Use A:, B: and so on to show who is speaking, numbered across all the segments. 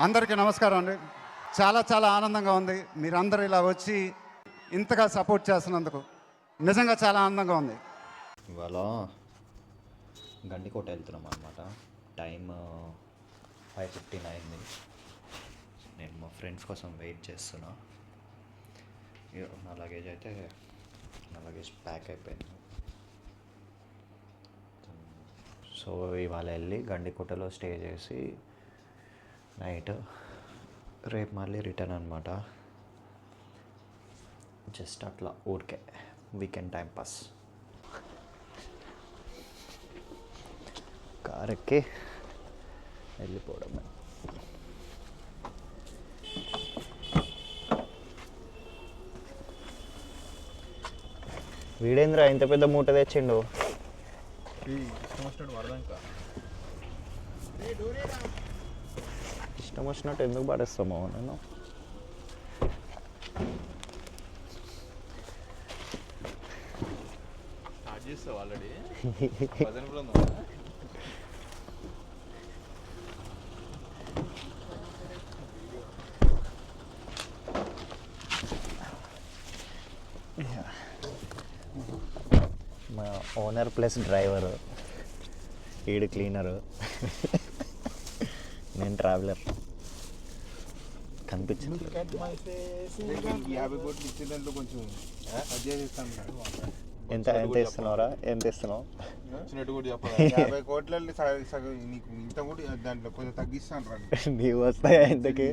A: అందరికీ నమస్కారం అండి. చాలా ఆనందంగా ఉంది. మీరందరూ ఇలా వచ్చి ఇంతగా సపోర్ట్ చేస్తున్నందుకు నిజంగా చాలా ఆనందంగా ఉంది.
B: ఇవాళ గండికోట వెళ్తున్నాం అనమాట. టైం 5:15 అయింది. నేను మా ఫ్రెండ్స్ కోసం వెయిట్ చేస్తున్నా. నా లగేజ్ ప్యాక్ అయిపోయింది. సో ఇవాళ వెళ్ళి గండికోటలో స్టే చేసి నైట్ రేపు మళ్ళీ రిటర్న్ అనమాట. జస్ట్ అట్లా ఊరికే వీకెండ్ టైం పాస్. కార్ ఎక్కి వెళ్ళిపోవడమే. వీడేంద్ర ఇంత పెద్ద మూట తెచ్చిండు. ఇష్టం వచ్చినట్టు ఎందుకు పడేస్తామో నేను.
C: ఆల్రెడీ
B: మా ఓనర్ ప్లస్ డ్రైవరు, ఈడు క్లీనరు, నేను ట్రావెలర్. కనిపించింది
C: 50 కోట్లు ఇచ్చేదాంట్లో కొంచెం అడ్జస్ట్ చేస్తాను.
B: ఎంత ఇస్తున్నావురా? ఎంత ఇస్తున్నావు?
C: చిన్నట్టు కూడా చెప్పాలి. 50 కోట్లలో సగం నీకు ఇంత కూడా దాంట్లో కొంచెం తగ్గిస్తాను రా.
B: నీవు వస్తాయా ఇంతకి?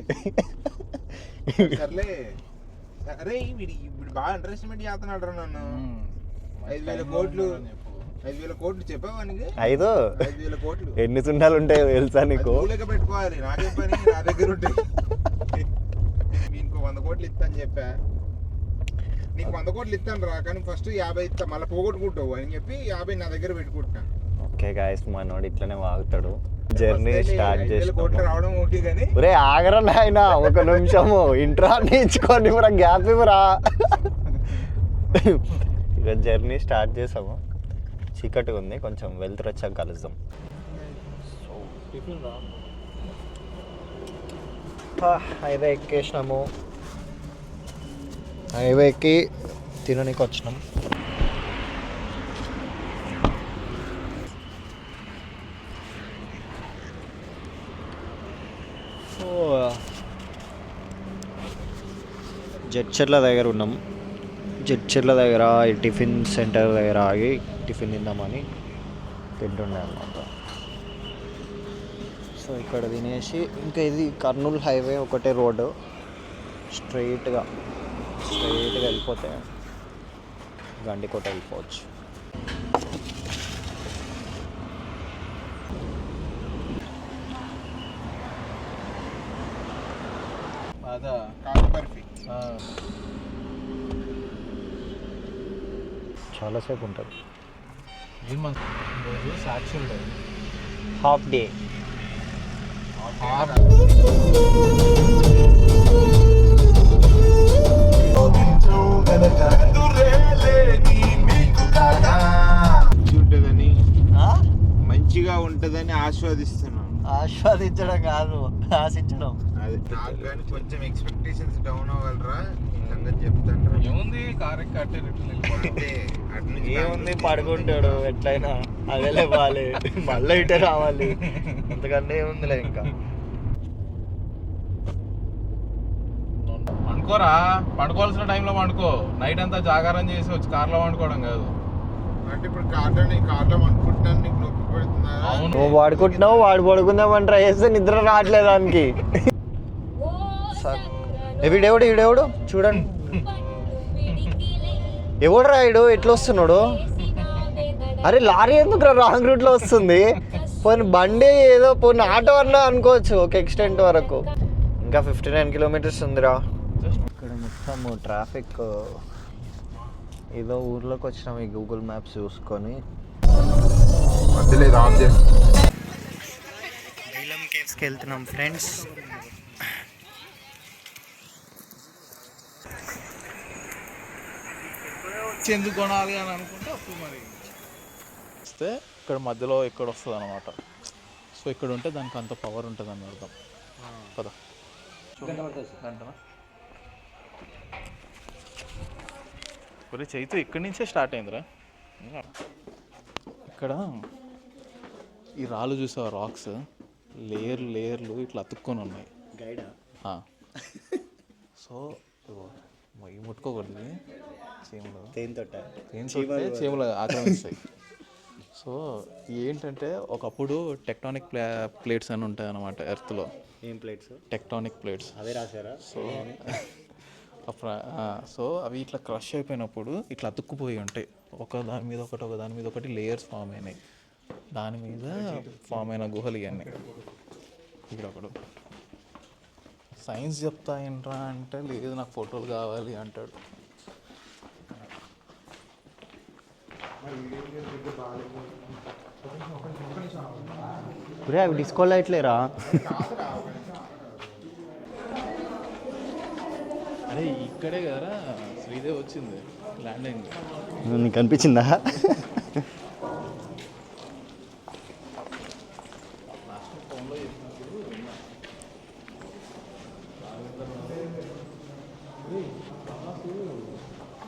C: సర్లే. అరే వీడు బాగా అండర్ఎస్టిమేట్ చేస్తున్నాడు రా నన్ను. 5,000 కోట్లు 5,000 కోట్లు చెప్పావా నీకు? 5,000 కోట్లు
B: ఎన్ని సున్నాలు ఉంటాయో తెలుసా నీకు?
C: లెక్క పెట్టుకోవాలి. నాకేం పని, నా దగ్గర ఉంటాయి. నీకు 100 కోట్లు ఇస్తాను చెప్పా. నీకు 100 కోట్లు ఇస్తాను రా, కానీ ఫస్ట్ 50 ఇస్తా, మళ్ళీ పోగొట్టుకుంటావు అని చెప్పి 50 నా దగ్గర పెట్టుకుంటున్నాను.
B: ఓకే గాయస్, మనోడు ఇట్లనే వాగుతాడు. జర్నీ స్టార్ట్ చేసి
C: కోట్లు రావడం ఓకే, కానీ
B: ఒరే ఆగరా నాయనా, ఒక నిమిషము ఇంట్రా నేర్చుకోండి, మరి గ్యాప్ ఇవ్వరా. ఇక జర్నీ స్టార్ట్ చేసాము. చీకటిగా ఉంది, కొంచెం వెళ్తురు వచ్చాక కలుద్దాం. హైవే ఎక్కేసినాము. హైవే ఎక్కి తిననీకి వచ్చినాం. జడ్చర్ల దగ్గర ఉన్నాం. జడ్చర్ల దగ్గర ఈ టిఫిన్ సెంటర్ దగ్గర ఆగి టిఫిన్ తిందామని తింటుండే అన్నమాట. సో ఇక్కడ తినేసి ఇంకా ఇది కర్నూలు హైవే ఒకటే రోడ్డు, స్ట్రైట్గా వెళ్ళిపోతే గండికోట వెళ్ళిపోవచ్చు. చాలాసేపు ఉంటుంది. Half day.
C: మంచిగా ఉంటుందని ఆస్వాదిస్తున్నాను.
B: ఆస్వాదించడం కాదు, ఆశించడం.
C: అది నాకు కానీ కొంచెం ఎక్స్పెక్టేషన్స్ డౌన్ అవ్వాలరా, సంగతి చెప్తాను. ఏముంది కార్
B: ఏముంది పడుకుంటాడు ఎట్లయినా, అదే లేవాలి మళ్ళీ ఇటే రావాలి, అంతకన్నా ఏముందిలే. ఇంకా
D: పండుకోరా, పండుకోవాల్సిన టైంలో పండుకో. నైట్ అంతా జాగారం చేసి వచ్చి కార్లో పండుకోవడం కాదు.
C: అంటే ఇప్పుడు కార్లో పండుకుంటున్నాను, నీకు నొప్పి పెడుతున్నా?
B: నువ్వు పడుకుంటున్నావు, వాడు పడుకుందామని ట్రై చేస్తే నిద్ర రావట్లేదు దానికి. వీడెవడు చూడండి, ఎవడు రాయుడు ఎట్లా వస్తున్నాడు? అరే లారీ ఎందుకు రాంగ్ రూట్లో వస్తుంది? పోనీ బండి ఏదో పోనీ ఆటో అన్నా అనుకోవచ్చు ఒక ఎక్స్టెంట్ వరకు. ఇంకా 59 కిలోమీటర్స్ ఉందిరా. ఇక్కడ మొత్తం ట్రాఫిక్. ఏదో ఊర్లోకి వచ్చినాం ఈ గూగుల్ మ్యాప్స్ చూసుకొని. నీలం కేవ్స్కి వెళ్తున్నాం ఫ్రెండ్స్.
D: ఎందుకు కొనాలి అని అనుకుంటే అప్పుడు మరి వస్తే ఇక్కడ మధ్యలో ఇక్కడ వస్తుంది అనమాట. సో ఇక్కడ ఉంటే దానికి అంత పవర్ ఉంటుంది అని అర్థం. పద గంటనా ఒరే చైతు ఇక్కడి నుంచే స్టార్ట్ అయిందిరా. ఇక్కడ ఈ రాళ్ళు చూసావా, రాక్స్ లేయర్లు ఇట్లా అతుక్కొని ఉన్నాయి.
B: గైడా
D: సో ఇవి ముట్టుకోకూడదు, చీమలు
B: తేనెతోట
D: చీమలు ఆక్రమిస్తాయి. సో ఏంటంటే ఒకప్పుడు టెక్టానిక్ ప్లేట్స్ అని ఉంటాయి అన్నమాట ఎర్త్లో.
B: ఏం ప్లేట్స్?
D: Tectonic plates.
B: అదే రాశారా?
D: సో అవి ఇట్లా క్రష్ అయిపోయినప్పుడు ఇట్లా అతుక్కుపోయి ఉంటాయి, ఒక దాని మీద ఒకటి లేయర్స్ ఫామ్ అయినాయి. దాని మీద ఫామ్ అయిన గుహలు ఇవన్నీ. ఇక్కడ ఒకడు సైన్స్ చెప్తా ఏంట్రా అంటే, లేదు నాకు ఫోటోలు కావాలి అంటాడు.
B: అవి డిస్కో లైట్లేరా?
D: అరే ఇక్కడే కదరా శ్రీదేవి వచ్చింది, ల్యాండ్ అయింది.
B: నీకు అనిపించిందా?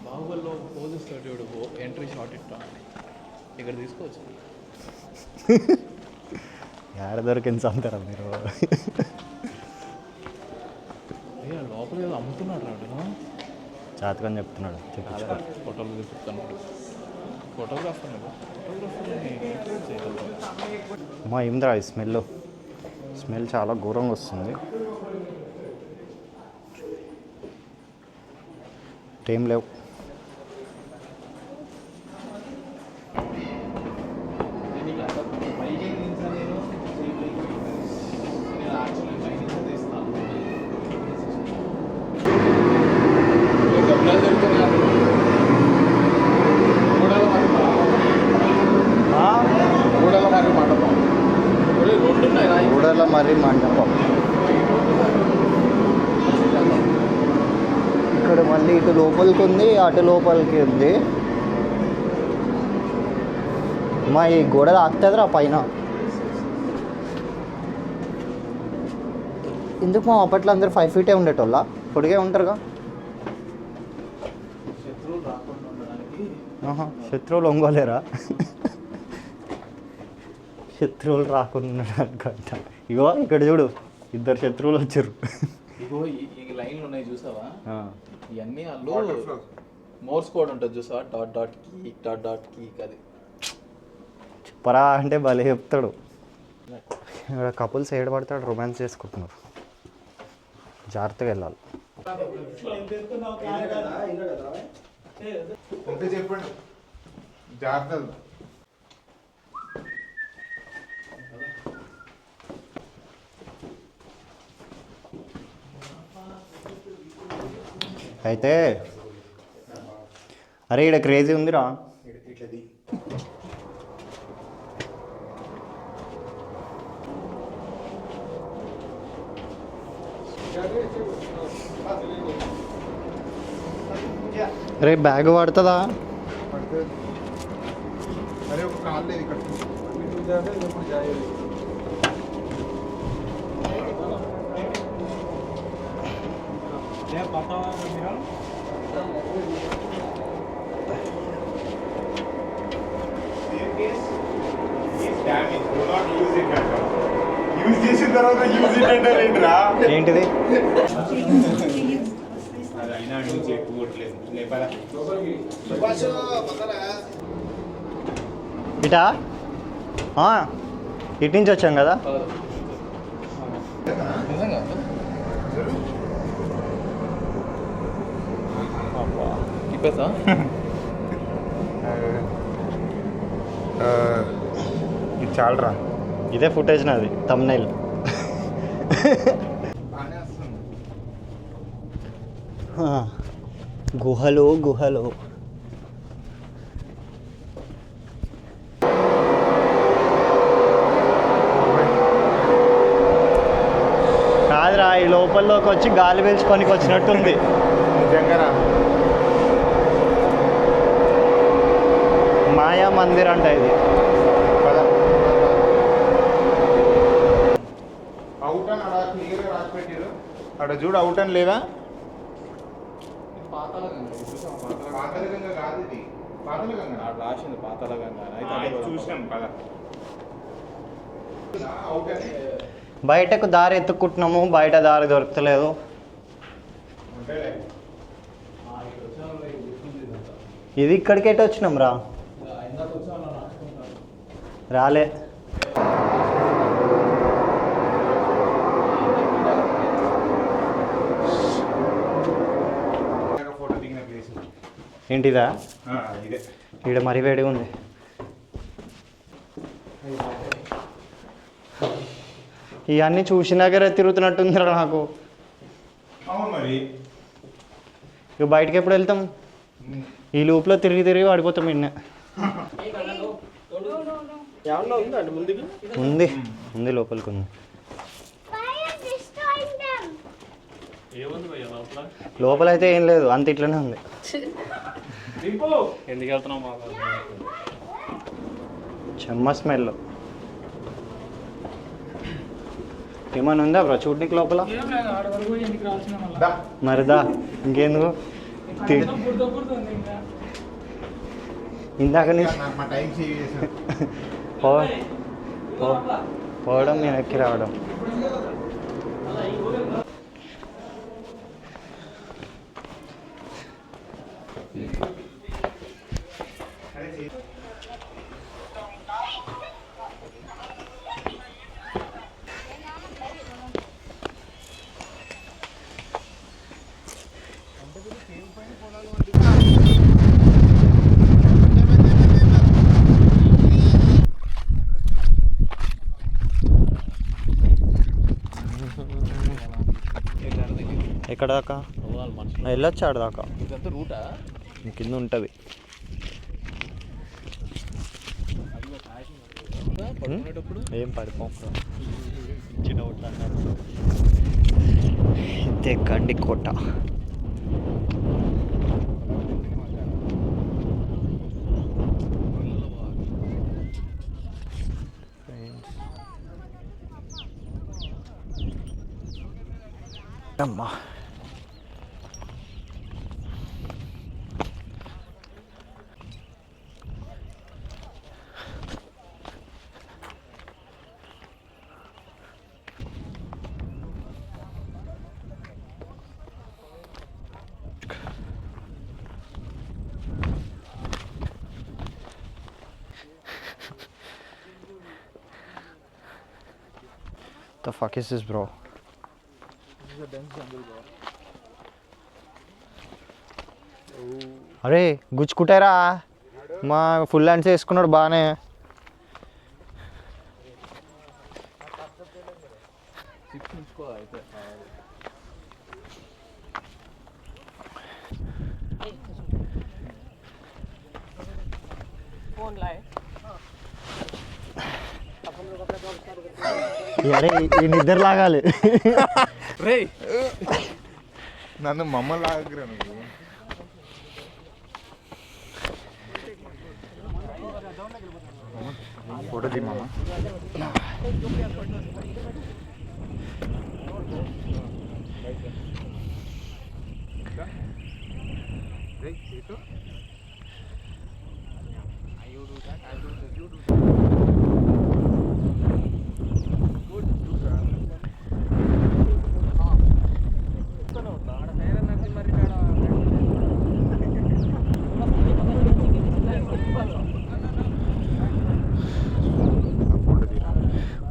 D: బాహుబలిలో పోజిస్తాడు ఎంట్రీ షాట్ ఇట్టా ఇక్కడ తీసుకోవచ్చు.
B: ఏడ దొరికింది చంపుతారా మీరు?
D: లోపల ఏదో అమ్ముతున్నాడు రాడు,
B: జాతకం చెప్తున్నాడు.
D: ఫోటోలు చెప్తున్నాడు. ఫోటోగ్రాఫర్
B: మా ఏంద్రా ఈ స్మెల్ చాలా ఘోరంగా వస్తుంది. టైం లేవు. ఊడల మరి మండపం. ఇక్కడ మళ్ళీ ఇటు లోపలికి ఉంది, అటు లోపలికి ఉంది. మా ఈ గోడ తాకుతుందిరా పైన. ఎందుకు మా అప్పట్లో అందరూ 5 feet ఉండేటోళ్ళ? పొడిగే ఉంటారుగా. శత్రువులు ఒంగోలేరా? శత్రువులు రాకుండా అనుకుంట. ఇగో ఇక్కడ చూడు, 2 శత్రువులు వచ్చారు.
D: ఇగో ఈ లైన్లు ఉన్నాయి చూసావా, ఇవన్నీ వాళ్ళు మోర్స్ కోడ్ ఉంటుంది చూసావా, డాట్ కీ అది
B: చెప్పరా అంటే భలే చెప్తాడు. ఇక్కడ కపుల్స్ ఏడ పడతాడు రొమాన్స్ చేసుకుంటున్నారు. జాగ్రత్తగా వెళ్ళాలి.
C: చెప్పండి జాగ్రత్త.
B: అయితే అరే ఇక్కడ క్రేజీ ఉందిరా. అరే బ్యాగ్ పడుతుందా?
C: అరే ఒక కాల్ లేదు ఇక్కడ.
B: ఏంటిది? ఇటా ఇటు నుంచి వచ్చాం కదా.
D: ఇప్పేసా
C: ఇది చాలరా.
B: ఇదే ఫుటేజ్ నాది, థంబ్నైల్. గుహలు గుహలు. కాదురా, ఈ లోపల్లోకి వచ్చి గాలి పీల్చుకోనికి వచ్చినట్టుంది.
C: నిజంగా
B: మాయా మందిర్ అంట ఇది.
C: అవుట్ అని అలా క్లియర్గా రాసి పెట్టారు అక్కడ చూడు అవుట్ అని లేదా పాతలగంగా కాదు ఇది పాతలగంగా
D: రాసింది పాతాళగంగా అయితే అదే
C: చూసినాం పద అవుట్ అని
B: బయటకు దారి ఎత్తుక్కుంటున్నాము, బయట దారి దొరకలేదు. ఇది ఇక్కడికి ఎటు వచ్చినాం రా? రాలే.
C: ఫోటో దిగిన ప్లేస్
B: ఏంటిదా?
C: ఇదే
B: ఈడ మరీ వేడిగా ఉంది. ఇవన్నీ చూసినాకరే తిరుగుతున్నట్టుందిరా నాకు.
C: అవును మరి
B: ఇక బయటకి ఎప్పుడు వెళ్తాం? ఈ లూప్లో తిరిగి తిరిగి పడిపోతాం. ఇన్న ఉంది ఉంది లోపలికి ఉంది. లోపల అయితే ఏం లేదు, అంత ఇట్లనే ఉంది.
D: ఎందుకు వెళ్తున్నాం
B: చెమ్మ స్మెల్ ఏమైనా ఉందా బ్రో చూడనికి లోపల? మరిదా ఇంకెందుకు ఇందాక నుంచి
C: మా టైం సేవ్ చేశాను
B: పోవడం వెనక్కి రావడం. ఎక్కడ దాకా వెళ్ళొచ్చు? ఆడ దాకా
D: ఇదంతా రూటా
B: కింద ఉంటుంది. ఏం పడిపో ఇదే గండికోట. అమ్మా The fuck is this, bro? అరే గుచ్చుకుంటారా? మా ఫుల్ హ్యాండ్స్ వేసుకున్నాడు బాగానే. అరే ఈ నిద్ర లాగాలి.
D: రే
C: నన్ను మమ్మల్ని లాగరా నువ్వు. ఫోటో తీ మామ.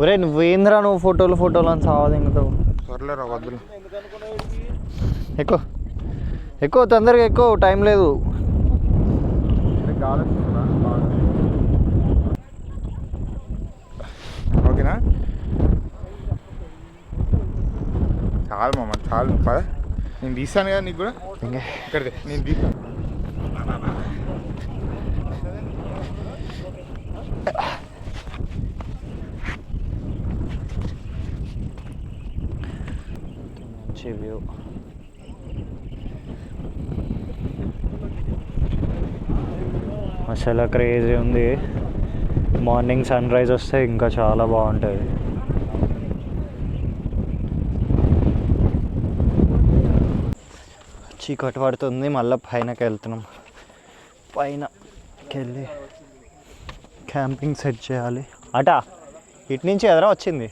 B: ఒరే నువ్వేంద్రా నువ్వు ఫోటోలు అని సావదు ఇంకతో.
C: త్వరలో వద్దులు.
B: ఎక్కువ తొందరగా ఎక్కువ, టైం లేదు.
C: ఓకేనా? చాలు మామ చాలు. పద నేను తీస్తాను కదా నీకు కూడా. ఇక్కడ నేను తీస్తాను.
B: వ్యూ అసలు క్రేజీ ఉంది. మార్నింగ్ సన్ రైజ్ వస్తే ఇంకా చాలా బాగుంటుంది. చీకటి పడుతుంది, మళ్ళీ పైనకి వెళ్తున్నాం. పైనకి వెళ్ళి క్యాంపింగ్ సెట్ చేయాలి. అటా ఇటు నుంచి ఎదురా వచ్చింది.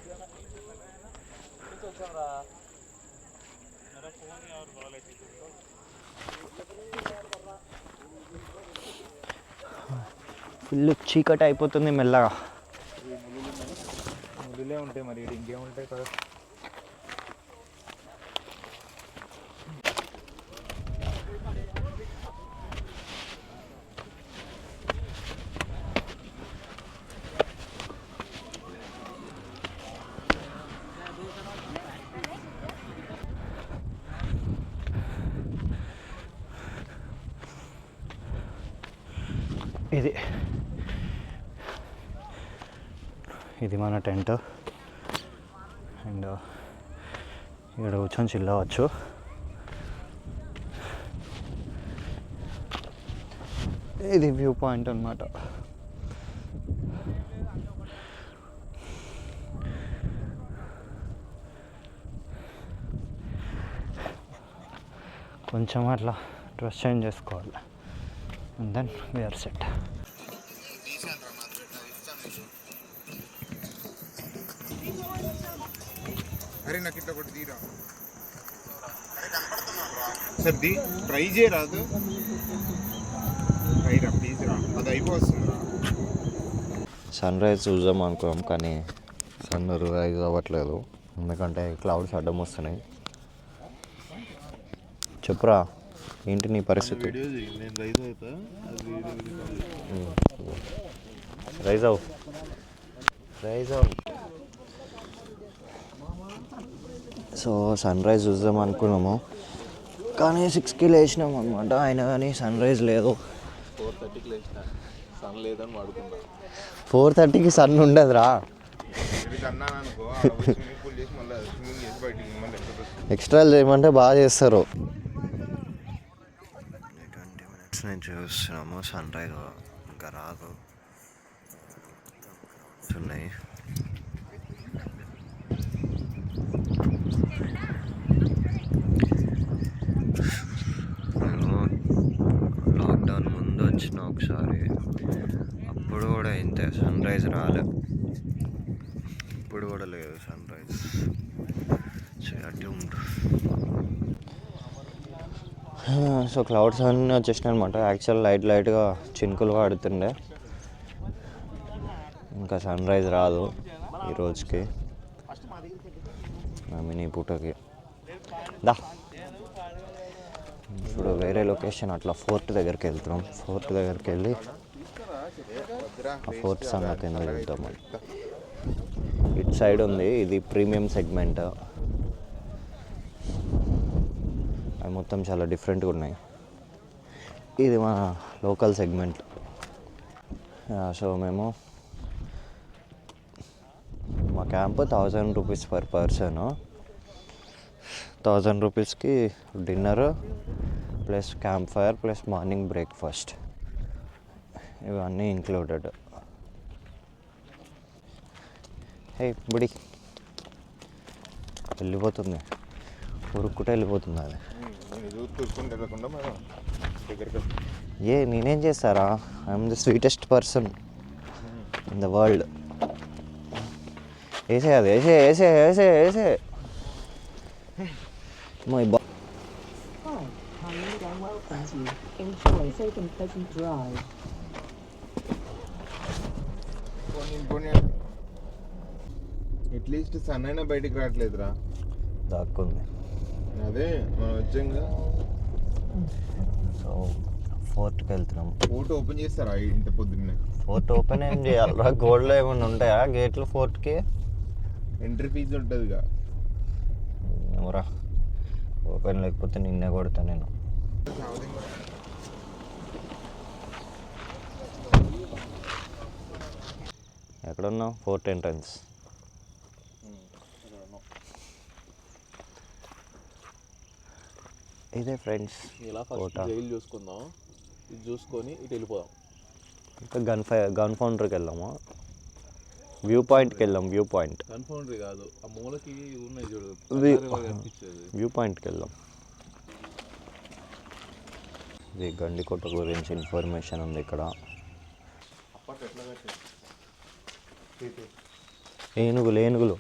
B: ఫుల్ చీకటి అయిపోతుంది మెల్లగా.
C: ముళ్ళులే ఉంటాయి మరి, ఇంకేముంటాయి కదా.
B: ఇది మన టెంట్. అండ్ ఇక్కడ కూర్చొని చిల్లవచ్చు. ఇది వ్యూ పాయింట్ అన్నమాట. కొంచెం అట్లా డ్రెస్ చేంజ్ చేసుకోవాలి. And then we're set.
C: అరే నాకు ఇట్లా ఒకటి తీరా సార్, ట్రై చేయరాదు. ట్రై రా ప్లీజ్ రా, అది అయిపోతుంది రా.
B: సన్ రైజ్ చూద్దాం అనుకున్నాం కానీ సన్ రైజ్ అవ్వట్లేదు, ఎందుకంటే క్లౌడ్స్ అడ్డం వస్తున్నాయి. చెప్పురా ఏంటి నీ పరిస్థితి? రైజ్ అవు. సో సన్ రైజ్ చూద్దాం అనుకున్నాము కానీ 6కి లేచినాం అనమాట. అయినా కానీ సన్ రైజ్ లేదు.
D: 4:30కి లేచిన, సన్ లేదని పడుకున్నా.
B: 4:30కి సన్ ఉండదురా. ఎక్స్ట్రా చేయమంటే బాగా చేస్తారు. 20 minutes నుంచి చూస్తున్నాము, సన్ రైజ్ ఇంకా రాదు. ఉన్నాయి లాక్డౌన్ ముందు వచ్చిన ఒకసారి, అప్పుడు కూడా ఇంతే, సన్ రైజ్ రాలేదు. ఇప్పుడు కూడా లేదు సన్ రైజ్. సో క్లౌడ్స్ అన్నీ వచ్చేసినాయి అనమాట. యాక్చువల్ లైట్గా చినుకులు పడుతుండే. ఇంకా సన్ రైజ్ రాదు ఈ రోజుకి, ఈ పూటకి. దా ఇప్పుడు వేరే లొకేషన్ అట్లా ఫోర్ట్ దగ్గరికి వెళ్తున్నాం. ఫోర్ట్ దగ్గరికి వెళ్ళి ఆ ఫోర్ట్ సంగతి ఏందో చూద్దాం. ఇటు సైడ్ ఉంది, ఇది ప్రీమియం సెగ్మెంట్. అవి మొత్తం చాలా డిఫరెంట్గా ఉన్నాయి. ఇది మన లోకల్ సెగ్మెంట్. సో మేము మా క్యాంప్ 1000 రూపీస్ పర్ పర్సన్. 1000 రూపీస్కి dinner plus camp fire plus morning breakfast, ఇవన్నీ ఇంక్లూడెడ్. హే బుడి వెళ్ళిపోతుంది, ఉరుక్కుంటే వెళ్ళిపోతుంది అది. నేనేం చేస్తారా? I'm the sweetest person in the world. వేసే అది వేసే మై బా.
C: అట్లీస్ట్ సన్ అయినా బయటికి రావట్లేదురా,
B: దాక్కుంది.
C: అదే మనం వచ్చాంగా.
B: సో ఫోర్ట్కి వెళ్తున్నాం.
C: ఫోటో ఓపెన్ చేస్తారా ఇంత పొద్దున్నే?
B: ఫోర్ట్ ఓపెన్ ఏం చేయాలరా? గోల్డ్లో ఏమైనా ఉంటాయా గేట్లు ఫోర్ట్కి?
C: ఎంట్రీ ఫీజు ఉంటుందిగా.
B: ఎవరా ఓపెన్ లేకపోతే నిన్నే కొడతా నేను. ఎక్కడున్నావు? Fort entrance. ఇదే ఫ్రెండ్స్
D: ఇలా ఫస్ట్ జైలు చూసుకుందాం, ఇది చూసుకొని ఇటు వెళ్ళిపోదాం.
B: ఇంకా గన్ ఫౌండర్కి వెళ్దాము. వ్యూ పాయింట్కి వెళ్దాం. వ్యూ పాయింట్
D: గన్ ఫౌండరీ కాదు, ఆ మూలకి ఉన్నాయి చూడు,
B: వ్యూ పాయింట్కి వెళ్దాం. ఇది గండికోట గురించి ఇన్ఫర్మేషన్ ఉంది ఇక్కడ. ఏనుగులు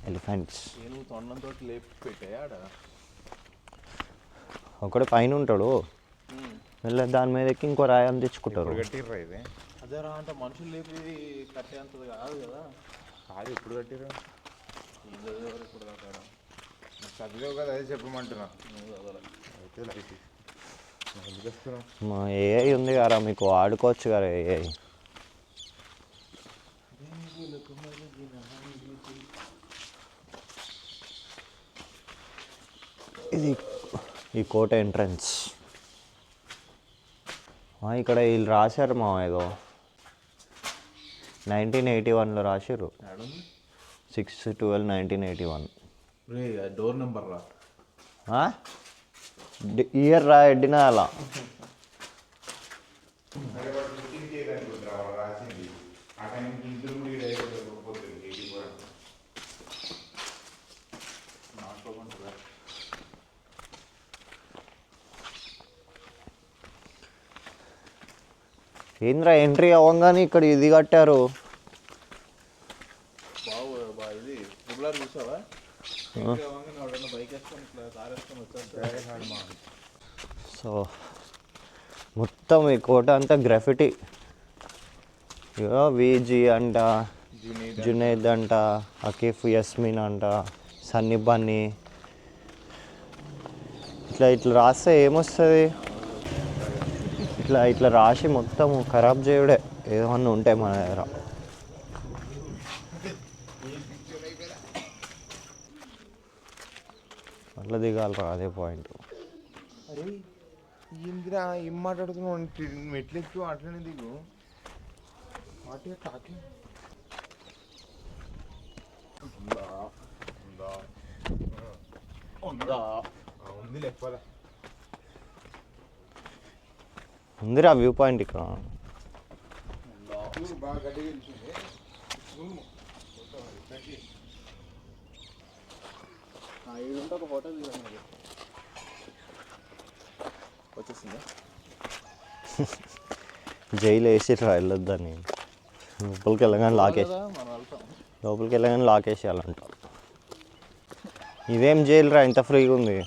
B: ఎలిఫెంట్స్.
D: ఏనుగు తొండంతో లేపి పెట్టాయి ఆడ.
B: ఒకటి పైన ఉంటాడు, మళ్ళీ దాని మీద ఎక్కి ఇంకో రాయం తెచ్చుకుంటారు.
C: కట్టిర్రా ఇది?
D: అదేరా అంటే మనుషులు లేపి కట్టేంతది కాదు కదా.
C: కాదు, ఎప్పుడు కట్టిర్రా?
D: ఇప్పుడు దాకా
C: చదివావు కదా, అదే చెప్పమంటున్నా.
B: మా ఏఐ ఉంది కదా, మీకు ఆడుకోవచ్చు కదా ఏఐ. ఇది ఈ కోట ఎంట్రన్స్. ఇక్కడ వీళ్ళు రాశారు మా ఏదో 1981లో రాశారు. 6/12/1981.
D: డోర్ నెంబర్ రా,
B: ఇయర్ రా ఎడ్డినా అలా. ఏంద్రా ఎంట్రీ అవ్వగానే ఇక్కడ ఇది కట్టారు.
D: ఇది చూసావా? బైక్ వేసుకొని ఇట్లా కార్ వేసుకొని వచ్చారు.
B: సో మొత్తం ఈ కోట అంతా గ్రాఫిటీ. విజీ అంట, జునైద్ అంట, అకీఫ్ యస్మిన్ అంట, సన్నీ బన్నీ. ఇట్లా రాస్తే ఏమొస్తుంది? ఇట్లా రాసి మొత్తం ఖరాబ్ చేయడే ఏమన్నా ఉంటాయి మన దగ్గర. అట్లా దిగాలరా, అదే పాయింట్.
C: అరే ఏందిరా ఏం మాట్లాడుతున్నావు? మెట్లెక్కు అట్లనే దిగు. ఉంది లెక్కల
B: ఉందిరా వ్యూ పాయింట్ ఇక్కడ.
C: బాగా గట్టిగా తెలిసింది.
D: ఒక ఫోటో తీయాలి వచ్చేసిందా?
B: జైలు వేసిరా వెళ్ళొద్దని. లోపలికి వెళ్ళగానే లాకేసేయాలంట. ఇదేం జైలు రా, ఇంత ఫ్రీగా ఉంది.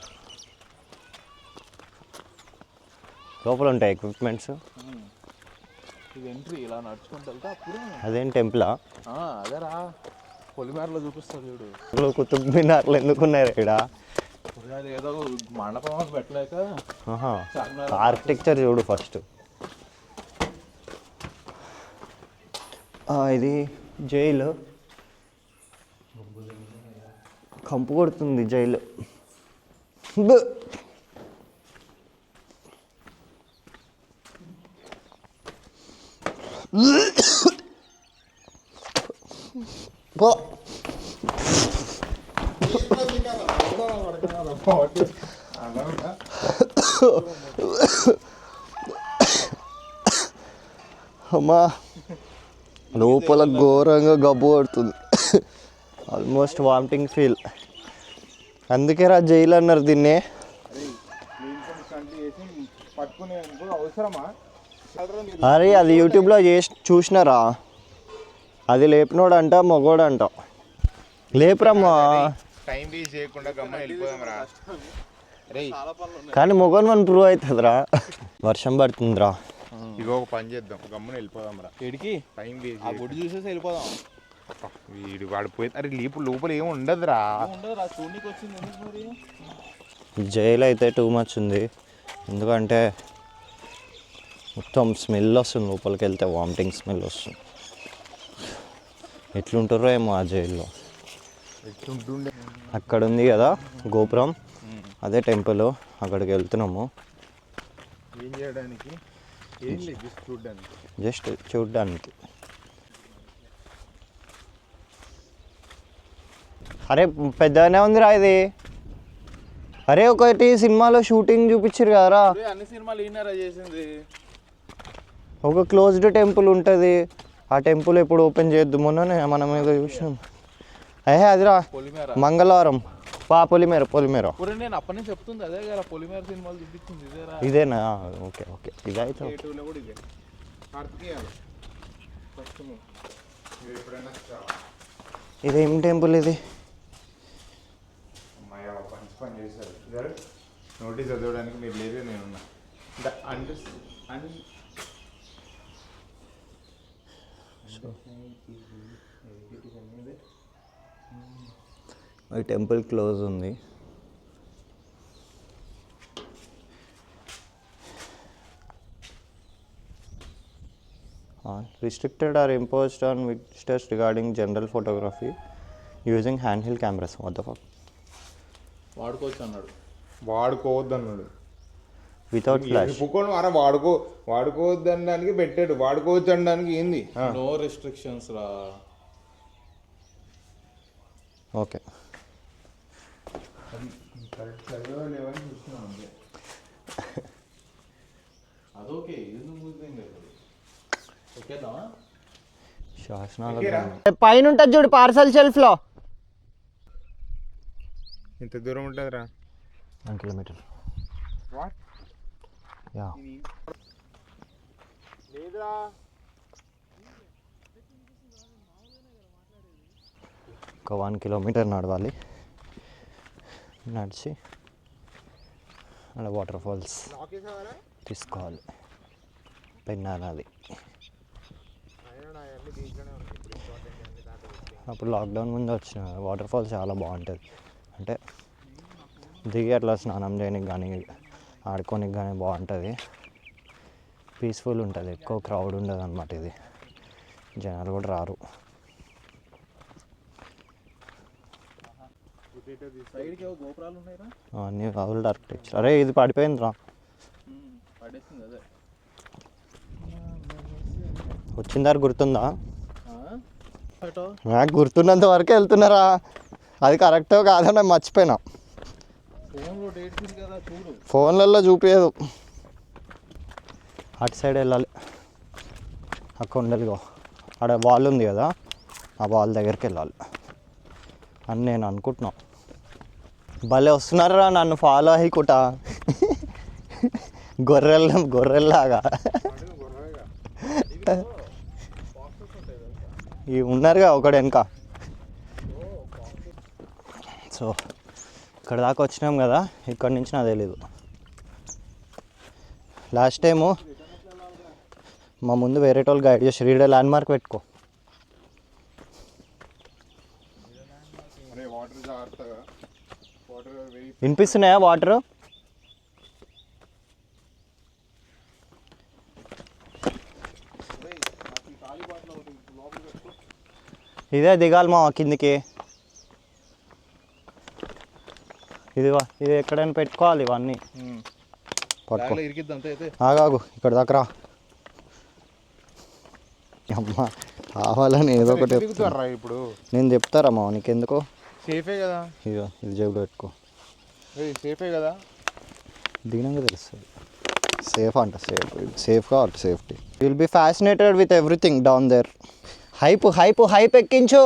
B: లోపల ఉంటాయి ఎక్విప్మెంట్స్.
D: ఇది ఎంట్రీ ఇలా నడుచుకుంటూ వెళ్తే అప్పుడు
B: అదేం టెంపులా?
D: అదేరా పొలిమేరలో చూపిస్తాడు చూడు.
B: ఇప్పుడు కుతుబ్ మినార్లు ఎందుకున్నారు ఇక్కడ?
D: ఏదో మండపం పెట్టలేక
B: ఆర్కిటెక్చర్ చూడు ఫస్ట్. ఇది జైలు. కంపు కొడుతుంది జైలు. అమ్మా లోపల ఘోరంగా గబ్బు పడుతుంది. Almost vomiting feel. అందుకే రా జైలు అన్నారు దీన్నే. అరే అది యూట్యూబ్లో చూసినారా? అది లేపినోడంట మగోడంట. లేపురమ్మా.
C: టైం వేస్ట్ చేయకుండా గమ్మున వెళ్ళిపోదాం రా.
B: కానీ మొగోని మనం ప్రూవ్ అవుతుందిరా. వర్షం పడుతుందిరా.
C: ఇగో ఒక పని చేద్దాం, గమ్మున వెళ్ళిపోదాం రా.
D: వీడికి
C: టైం వేస్ట్
D: ఆ గుడి చూసేసి వెళ్ళిపోదాం.
C: వీడు వాడిపోయి అరే లోపల ఏమి ఉండదురా.
D: చూడనికి వచ్చింది మరి.
B: జైలు అయితే టూ మచ్ ఉంది. ఎందుకంటే మొత్తం స్మెల్ వస్తుంది. లోపలికి వెళ్తే వామిటింగ్ స్మెల్ వస్తుంది. ఎట్లుంటారో ఏమో ఆ జైల్లో. అక్కడ ఉంది కదా గోపురం, అదే టెంపుల్. అక్కడికి వెళ్తున్నాము.
C: ఏం చేయడానికి? ఏం లేదు, జస్ట్ చూడడానికి.
B: జస్ట్ చూడడానికి. అరే పెద్దగానే ఉందిరా ఇది. అరే ఒకటి సినిమాలో షూటింగ్ చూపించారు కదరా.
D: అన్ని సినిమాలు ఈయనరా చేసింది.
B: ఒక క్లోజ్డ్ టెంపుల్ ఉంటుంది. ఆ టెంపుల్ ఎప్పుడు ఓపెన్ చేయొద్దు. మొన్ననే మనం ఏదో చూసినాం. అదిరా మంగళవారం. పొలిమేర
D: ఇప్పుడు నేను అప్పటి నుంచి చెప్తుంది అదే కదా, పొలిమేర సినిమాలు చూపించింది ఇదేరా.
B: ఇదేనా? ఓకే ఓకే, ఇదైతే
C: కేటూలో కూడా ఇదే కార్తికేయాలు ఫస్ట్ మీరు ఎప్పుడైనా
B: ఇదేం టెంపుల్ ఇది?
C: అమ్మాయి మంచి పని చేశారు. నోటీస్ చదవడానికి మీరు లేదే నేనున్నా.
B: ఈ టెంపుల్ క్లోజ్ ఉంది. Restricted are imposed on visitors regarding general photography using handheld cameras. What the fuck?
D: వాడుకోవచ్చు అన్నాడు.
C: వాడుకోవద్దు అన్నాడు.
B: Without flash.
C: పుక్కోను అరే వాడుకోవద్దు అనడానికి పెట్టాడు, వాడుకోవచ్చు అనడానికి ఏంది?
D: నో రెస్ట్రిక్షన్స్ రా.
B: ఓకే.
C: చదవలేవని చూస్తున్నాం అంతే.
D: అదొకే, ఇది నువ్వు ఎక్కేద్దామా?
B: శాసనాల పైన ఉంటుంది చూడు పార్సల్ షెల్ఫ్లో.
C: ఇంత దూరం ఉంటుందిరా?
B: 1 kilometer. యా.
C: లేదురా.
B: ఒక 1 kilometer నడవాలి. నడిచి అలా వాటర్ ఫాల్స్ తీసుకోవాలి. పెన్నా నది. అప్పుడు లాక్డౌన్ ముందు వచ్చిన వాటర్ ఫాల్స్ చాలా బాగుంటుంది. అంటే దిగి అట్లా స్నానం చేయడానికి కానీ ఆడుకోనికి కానీ బాగుంటుంది. పీస్ఫుల్ ఉంటుంది, ఎక్కువ క్రౌడ్ ఉండదు అన్నమాట. ఇది జనాలు కూడా రారు. అన్నీ ఓల్డ్ ఆర్కిటెక్చర్. అరే ఇది పడిపోయింది రా. వచ్చిందారు గుర్తుందా? నాకు గుర్తున్నంత వరకు వెళ్తున్నారా, అది కరెక్టో కాదో నేను మర్చిపోయినా. ఫోన్లలో చూపించదు. అటు సైడ్ వెళ్ళాలి. ఆ కొండలుగా ఆడ వాల్ ఉంది కదా, ఆ వాల్ దగ్గరికి వెళ్ళాలి అని నేను అనుకుంటున్నా. భలే వస్తున్నారా నన్ను ఫాలో అయ్యకుట, గొర్రెల్లాగా. ఇవి ఉన్నారుగా ఒకడు వెనక. సో ఇక్కడ దాకా వచ్చినాం కదా, ఇక్కడ నుంచి నాకు తెలీదు. లాస్ట్ టైము మా ముందు వేరే వాళ్ళు గైడ్ చేసి ఈడ ల్యాండ్ మార్క్ పెట్టుకో. వినిపిస్తున్నాయా వాటర్? ఇదే దిగాలి మా కిందికి. ఇది ఎక్కడైనా పెట్టుకోవాలి ఇవన్నీ. పట్టుకో, ఆగాగు, ఇక్కడ దాకా రా. అమ్మ కావాలని ఏదో ఒకటి
C: ఇప్పుడు
B: నేను చెప్తారా మా నీకెందుకో.
C: సేఫే కదా
B: ఇదో ఇది జేబులో పెట్టుకో.
C: సేఫే కదా,
B: దిగినాక తెలుస్తుంది. సేఫ్ అంట, సేఫ్ కాబట్టి safety. Will be fascinated with everything down there. Hype ఎక్కించు.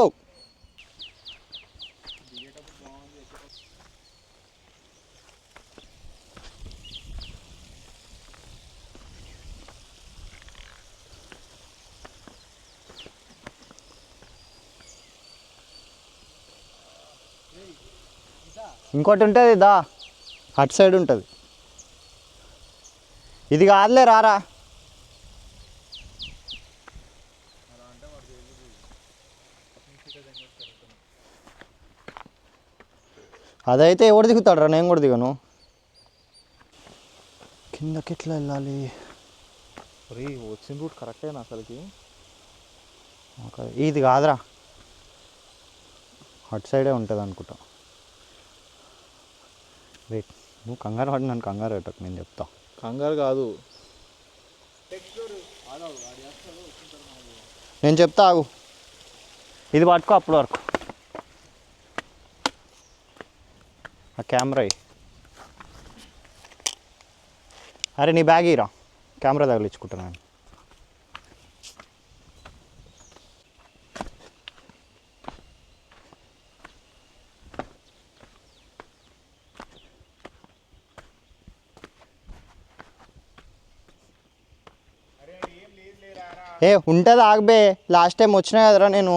B: ఇంకోటి ఉంటుంది దా, అటు సైడ్ ఉంటుంది. ఇది కాదులే, రారా. అదైతే ఎవడు దిగుతాడు రా, నేను కూడా దిగను. కిందకి ఎట్లా వెళ్ళాలి?
D: వచ్చిన రూట్ కరెక్టేనా అసలుకి?
B: ఇది కాదురా, అటు సైడే ఉంటుంది అనుకుంటా. వెయిట్, నువ్వు కంగారు పడి నన్ను కంగారు పెట్టకు, నేను చెప్తా.
D: కంగారు కాదు,
B: నేను చెప్తా, ఆగు. ఇది పట్టుకో అప్పటి వరకు. ఆ కెమెరా అరే నీ బ్యాగ్ ఇరా, కెమెరా తగిలించుకుంటున్నాను. ఏ ఉంటుంది ఆగబే, లాస్ట్ టైం వచ్చినా కదరా నేను.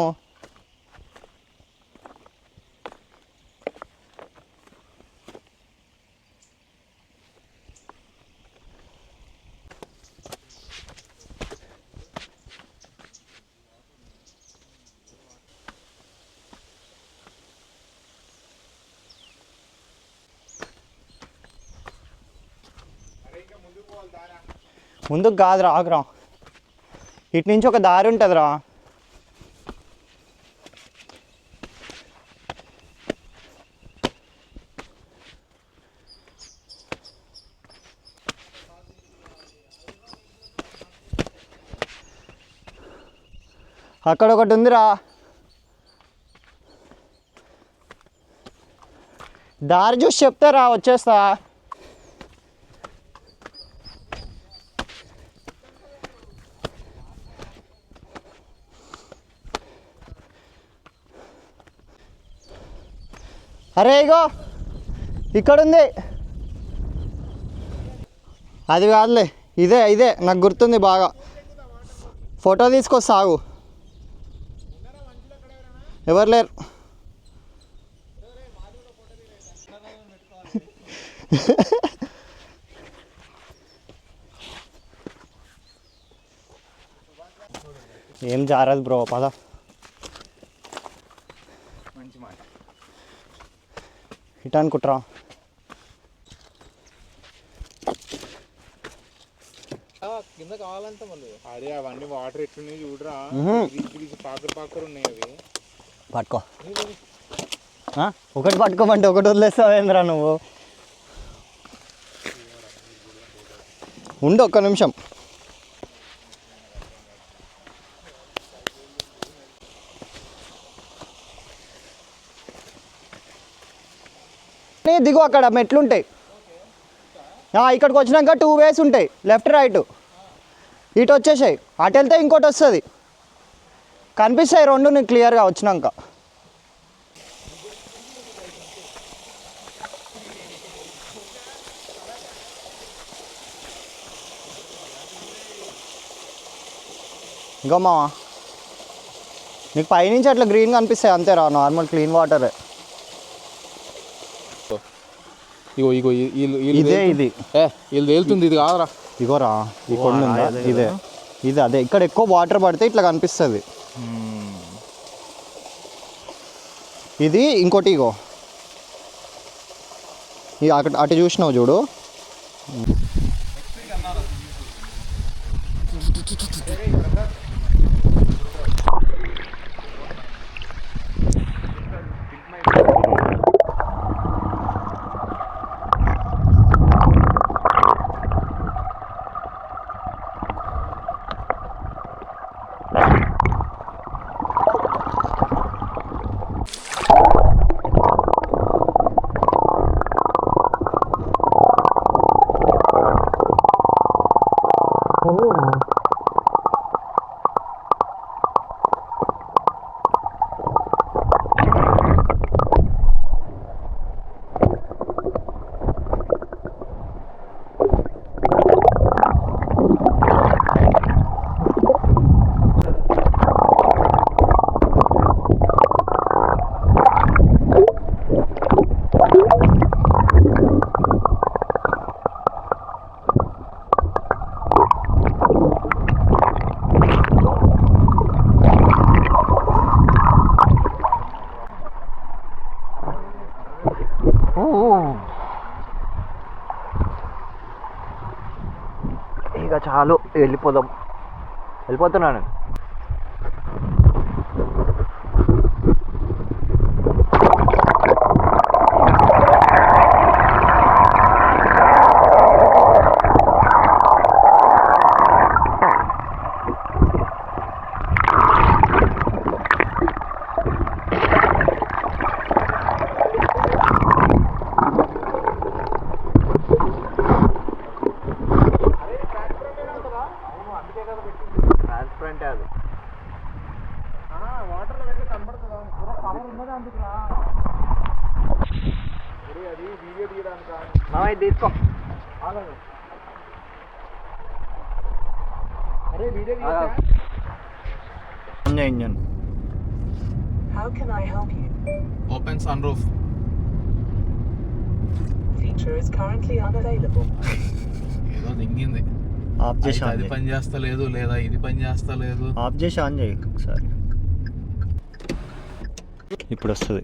B: ముందుకు కాదురా, ఆగురా. ఇటు నుంచి ఒక దారి ఉంటుందిరా. అక్కడ ఒకటి ఉందిరా, దారి చూసి చెప్తారా, వచ్చేస్తా. అరే ఇగో ఇక్కడ ఉంది. అది కాదులే, ఇదే ఇదే నాకు గుర్తుంది బాగా. ఫోటో తీసుకొస్తా ఆగు. ఎవరు లేరు. ఏం జారదు బ్రో, పద.
C: మంచి మాట.
B: ఇటు అనుకుంటారా?
D: కింద కావాలంటే మళ్ళీ
C: అరే అవన్నీ వాటర్ ఎట్లున్నాయి చూడరా, పాకరు ఉన్నాయి అవి.
B: పట్టుకో. ఒకటి పట్టుకోమంటే ఒకటి వదిలేస్తావేంద్రా నువ్వు. ఉండు ఒక్క నిమిషం. దిగు, అక్కడ మెట్లుంటాయి. ఇక్కడికి వచ్చినాక 2 ways ఉంటాయి, లెఫ్ట్ రైట్. ఇటు వచ్చేసాయి, అటు వెళ్తే ఇంకోటి వస్తుంది. కనిపిస్తాయి 2 నీకు క్లియర్గా వచ్చినాక. ఇంకో మావా, నీకు పైనుంచి అట్లా గ్రీన్ కనిపిస్తాయి అంతేరా, నార్మల్ క్లీన్ వాటరే.
D: ఇగో ఇగో
B: ఇదే ఇది
D: వీళ్ళు తేలుతుంది, ఇది కాదురా.
B: ఇగోరా ఈ కొండ ఉందా, ఇదే ఇది అదే. ఇక్కడ ఎక్కువ వాటర్ పడితే ఇట్లా కనిపిస్తుంది. ఇది ఇంకోటి ఇగో, అటు చూసినావు చూడు. ఇక చాలు, వెళ్ళిపోతున్నాను. ట్రాన్స్పరెంట్ అది.
C: వాటర్లో అయితే కనబడుతుందా, కవర్ ఉన్నదా అందుకురా. అది వీడియో తీయడానికి
B: తీసుకో.
C: అరే వీడియో
B: ఆన్ చేయి engine.
E: How can I help you?
D: Open sunroof.
E: Feature is currently unavailable.
D: ఏదో దింగింది.
B: ఆఫ్ చేసి ఆన్
D: అది
B: చేయి.
D: పని చేస్తలేదు లేదా ఇది పని చేస్తలేదు.
B: ఆఫ్ చేసి ఆన్ చేయి ఒకసారి. ఇప్పుడు వస్తుంది.